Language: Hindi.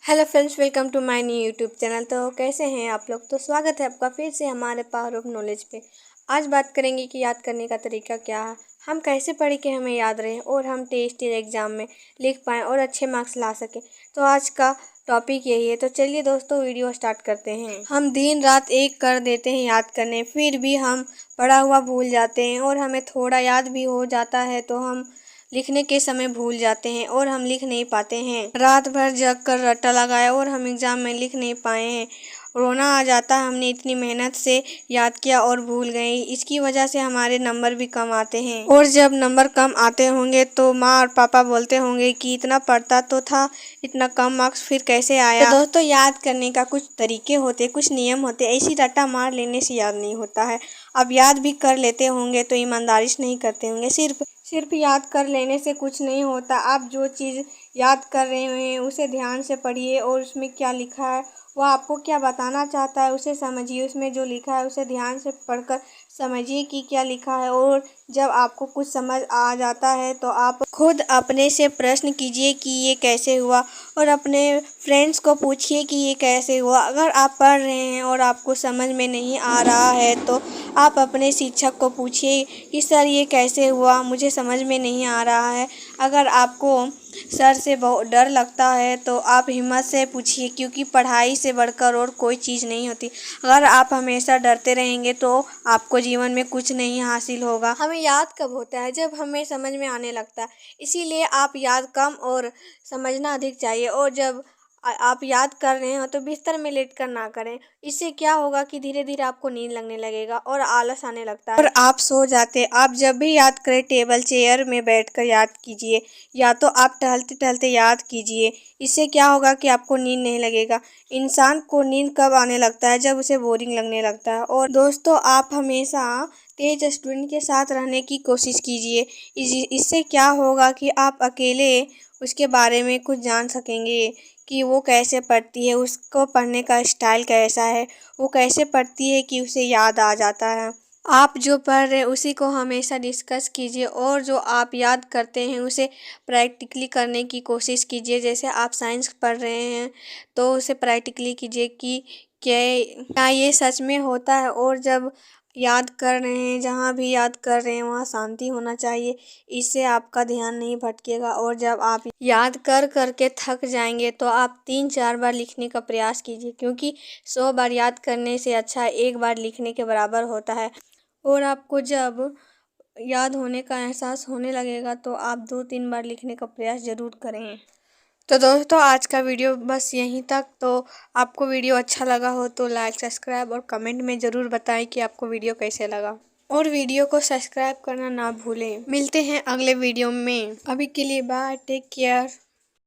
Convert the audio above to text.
Hello friends, welcome to my new YouTube channel. तो कैसे हैं आप लोग। तो स्वागत है आपका फिर से हमारे पावर ऑफ नॉलेज पे। आज बात करेंगे कि याद करने का तरीका क्या है, हम कैसे पढ़े कि हमें याद रहे और हम टेस्ट या एग्ज़ाम में लिख पाएँ और अच्छे मार्क्स ला सकें। तो आज का टॉपिक यही है। तो चलिए दोस्तों, वीडियो स्टार्ट करते हैं। हम दिन रात एक कर देते हैं याद करने, फिर भी हम पढ़ा हुआ भूल जाते हैं और हमें थोड़ा याद भी हो जाता है तो हम लिखने के समय भूल जाते हैं और हम लिख नहीं पाते हैं। रात भर जग कर रट्टा लगाया और हम एग्ज़ाम में लिख नहीं पाए हैं। रोना आ जाता है, हमने इतनी मेहनत से याद किया और भूल गए। इसकी वजह से हमारे नंबर भी कम आते हैं और जब नंबर कम आते होंगे तो माँ और पापा बोलते होंगे कि इतना पढ़ता तो था, इतना कम मार्क्स फिर कैसे आया। तो दोस्तों, याद करने का कुछ तरीके होते, कुछ नियम होते। ऐसी रट्टा मार लेने से याद नहीं होता है। अब याद भी कर लेते होंगे तो ईमानदारी से नहीं करते होंगे। सिर्फ याद कर लेने से कुछ नहीं होता। आप जो चीज़ याद कर रहे हैं उसे ध्यान से पढ़िए और उसमें क्या लिखा है, वह आपको क्या बताना चाहता है उसे समझिए। उसमें जो लिखा है उसे ध्यान से पढ़कर समझिए कि क्या लिखा है। और जब आपको कुछ समझ आ जाता है तो आप खुद अपने से प्रश्न कीजिए कि ये कैसे हुआ, और अपने फ्रेंड्स को पूछिए कि ये कैसे हुआ। अगर आप पढ़ रहे हैं और आपको समझ में नहीं आ रहा है तो आप अपने शिक्षक को पूछिए कि सर ये कैसे हुआ, मुझे समझ में नहीं आ रहा है। अगर आपको सर से बहुत डर लगता है तो आप हिम्मत से पूछिए, क्योंकि पढ़ाई से बढ़कर और कोई चीज़ नहीं होती। अगर आप हमेशा डरते रहेंगे तो आपको जीवन में कुछ नहीं हासिल होगा। हमें याद कब होता है? जब हमें समझ में आने लगता है। इसीलिए आप याद कम और समझना अधिक चाहिए। और जब आप याद कर रहे हो तो बिस्तर में लेट कर ना करें। इससे क्या होगा कि धीरे धीरे आपको नींद लगने लगेगा और आलस आने लगता है और आप सो जाते। आप जब भी याद करें टेबल चेयर में बैठकर याद कीजिए, या तो आप टहलते टहलते याद कीजिए। इससे क्या होगा कि आपको नींद नहीं लगेगा। इंसान को नींद कब आने लगता है? जब उसे बोरिंग लगने लगता है। और दोस्तों, आप हमेशा तेज स्टूडेंट के साथ रहने की कोशिश कीजिए। इससे क्या होगा कि आप अकेले उसके बारे में कुछ जान सकेंगे कि वो कैसे पढ़ती है, उसको पढ़ने का स्टाइल कैसा है, वो कैसे पढ़ती है कि उसे याद आ जाता है। आप जो पढ़ रहे हैं उसी को हमेशा डिस्कस कीजिए और जो आप याद करते हैं उसे प्रैक्टिकली करने की कोशिश कीजिए। जैसे आप साइंस पढ़ रहे हैं तो उसे प्रैक्टिकली कीजिए कि क्या ये सच में होता है। और जब याद कर रहे हैं, जहाँ भी याद कर रहे हैं वहाँ शांति होना चाहिए। इससे आपका ध्यान नहीं भटकेगा। और जब आप याद कर कर के थक जाएंगे तो आप 3-4 बार लिखने का प्रयास कीजिए, क्योंकि 100 बार याद करने से अच्छा एक बार लिखने के बराबर होता है। और आपको जब याद होने का एहसास होने लगेगा तो आप 2-3 बार लिखने का प्रयास ज़रूर करें। तो दोस्तों, आज का वीडियो बस यहीं तक। तो आपको वीडियो अच्छा लगा हो तो लाइक, सब्सक्राइब और कमेंट में ज़रूर बताएं कि आपको वीडियो कैसे लगा। और वीडियो को सब्सक्राइब करना ना भूलें। मिलते हैं अगले वीडियो में। अभी के लिए बाय, टेक केयर।